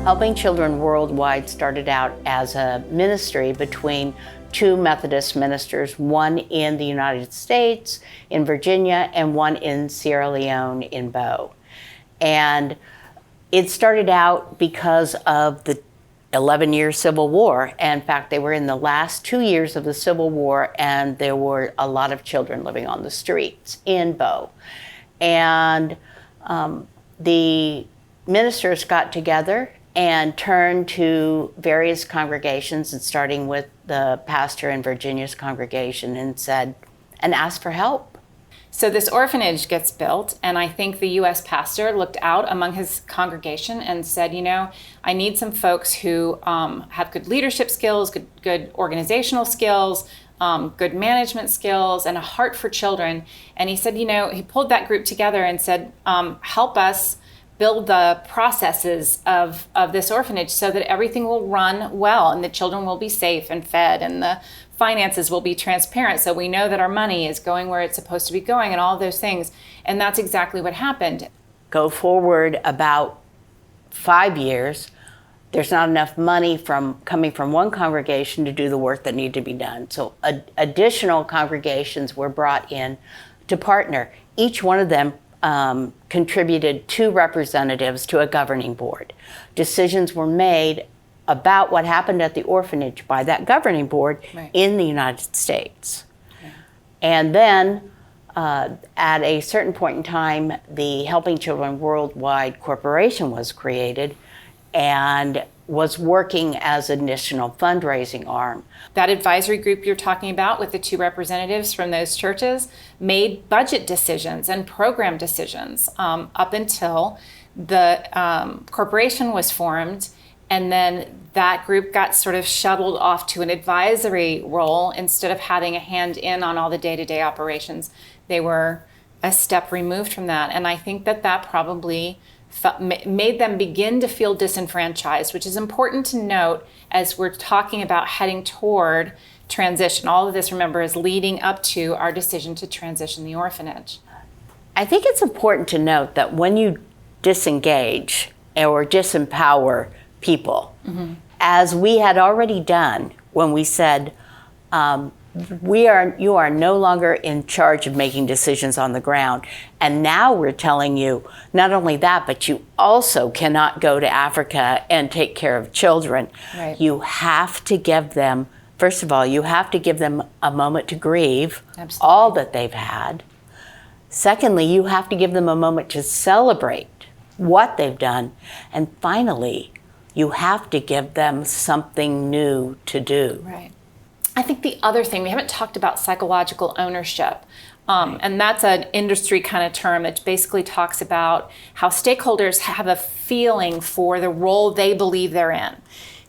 Helping Children Worldwide started out as a ministry between two Methodist ministers, one in the United States, in Virginia, and one in Sierra Leone in Bo. And it started out because of the 11-year Civil War. In fact, they were in the last 2 years of the Civil War, and there were a lot of children living on the streets in Bo. And the ministers got together and turned to various congregations, and starting with the pastor in Virginia's congregation, and asked for help. So this orphanage gets built, and I think the U.S. pastor looked out among his congregation and said, I need some folks who have good leadership skills, good organizational skills, good management skills, and a heart for children. And he said, he pulled that group together and said, help us build the processes of this orphanage so that everything will run well and the children will be safe and fed and the finances will be transparent so we know that our money is going where it's supposed to be going and all of those things. And that's exactly what happened. Go forward about 5 years, there's not enough money coming from one congregation to do the work that needed to be done. So additional congregations were brought in to partner. Each one of them contributed 2 representatives to a governing board. Decisions were made about what happened at the orphanage by that governing board in the United States. Okay. And then at a certain point in time, the Helping Children Worldwide Corporation was created and was working as an additional fundraising arm. That advisory group you're talking about with the 2 representatives from those churches made budget decisions and program decisions up until the corporation was formed, and then that group got sort of shuttled off to an advisory role instead of having a hand in on all the day-to-day operations. They were a step removed from that, and I think that probably made them begin to feel disenfranchised, which is important to note as we're talking about heading toward transition. All of this, remember, is leading up to our decision to transition the orphanage. I think it's important to note that when you disengage or disempower people, as we had already done when we said, you are no longer in charge of making decisions on the ground. And now we're telling you not only that, but you also cannot go to Africa and take care of children. Right. You have to give them, first of all, you have to give them a moment to grieve all that they've had. Secondly, you have to give them a moment to celebrate what they've done. And finally, you have to give them something new to do. Right. I think the other thing, we haven't talked about psychological ownership. And that's an industry kind of term that basically talks about how stakeholders have a feeling for the role they believe they're in.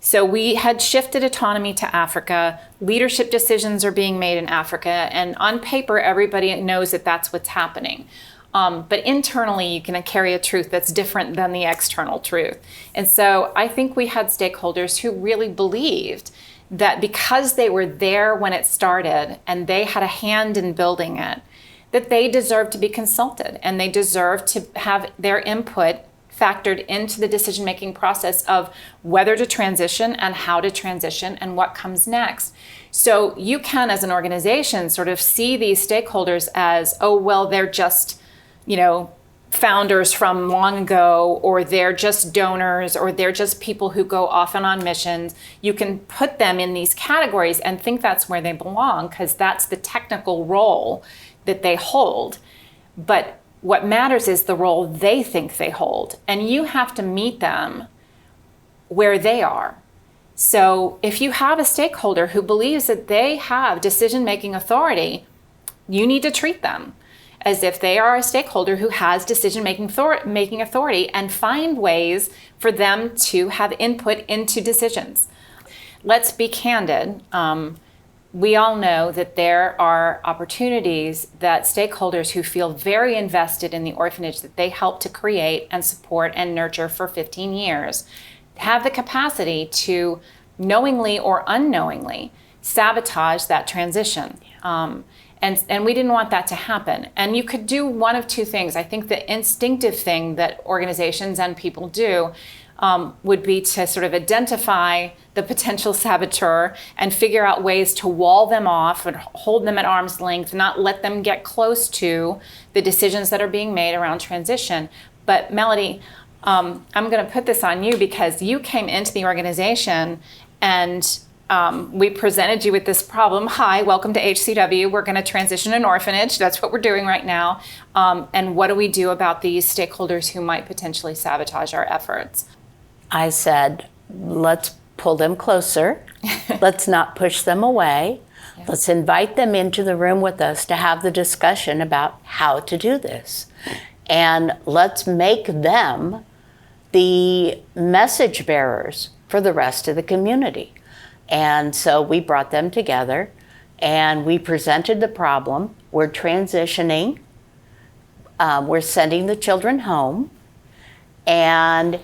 So we had shifted autonomy to Africa. Leadership decisions are being made in Africa. And on paper, everybody knows that that's what's happening. But internally, you can carry a truth that's different than the external truth. And so I think we had stakeholders who really believed that because they were there when it started and they had a hand in building it, that they deserved to be consulted and they deserved to have their input factored into the decision-making process of whether to transition and how to transition and what comes next. So you can, as an organization, sort of see these stakeholders as, oh, well, they're just, founders from long ago, or they're just donors, or they're just people who go often on missions. You can put them in these categories and think that's where they belong because that's the technical role that they hold. But what matters is the role they think they hold, and you have to meet them where they are. So if you have a stakeholder who believes that they have decision-making authority, you need to treat them as if they are a stakeholder who has decision-making authority and find ways for them to have input into decisions. Let's be candid. We all know that there are opportunities that stakeholders who feel very invested in the orphanage that they helped to create and support and nurture for 15 years have the capacity to knowingly or unknowingly sabotage that transition. And we didn't want that to happen. And you could do one of two things. I think the instinctive thing that organizations and people do would be to sort of identify the potential saboteur and figure out ways to wall them off and hold them at arm's length, not let them get close to the decisions that are being made around transition. But Melody, I'm going to put this on you because you came into the organization and we presented you with this problem. Hi, welcome to HCW. We're going to transition an orphanage. That's what we're doing right now. And what do we do about these stakeholders who might potentially sabotage our efforts? I said, let's pull them closer. Let's not push them away. Yeah. Let's invite them into the room with us to have the discussion about how to do this. And let's make them the message bearers for the rest of the community. And so we brought them together and we presented the problem. We're transitioning. We're sending the children home. And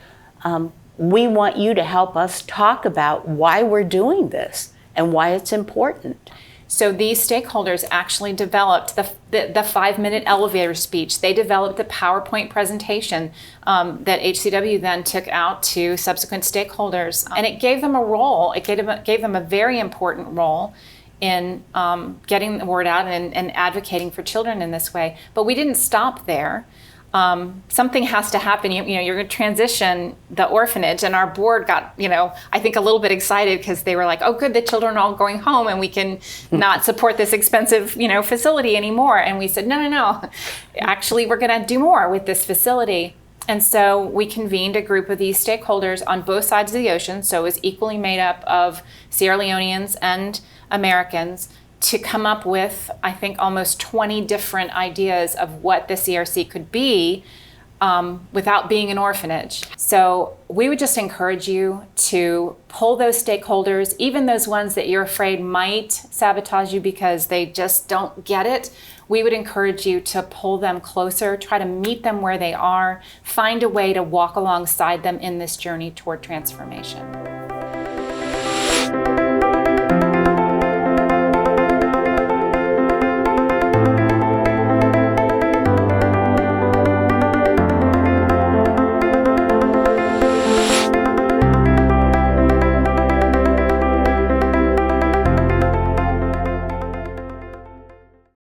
we want you to help us talk about why we're doing this and why it's important. So these stakeholders actually developed the 5-minute elevator speech. They developed the PowerPoint presentation that HCW then took out to subsequent stakeholders. And it gave them a role. It gave them a very important role in getting the word out and advocating for children in this way. But we didn't stop there. Something has to happen. You're going to transition the orphanage, and our board got, I think a little bit excited because they were like, oh, good, the children are all going home and we can not support this expensive, facility anymore. And we said, no. Actually, we're going to do more with this facility. And so we convened a group of these stakeholders on both sides of the ocean. So it was equally made up of Sierra Leoneans and Americans, to come up with, I think, almost 20 different ideas of what the CRC could be without being an orphanage. So we would just encourage you to pull those stakeholders, even those ones that you're afraid might sabotage you because they just don't get it. We would encourage you to pull them closer, try to meet them where they are, find a way to walk alongside them in this journey toward transformation.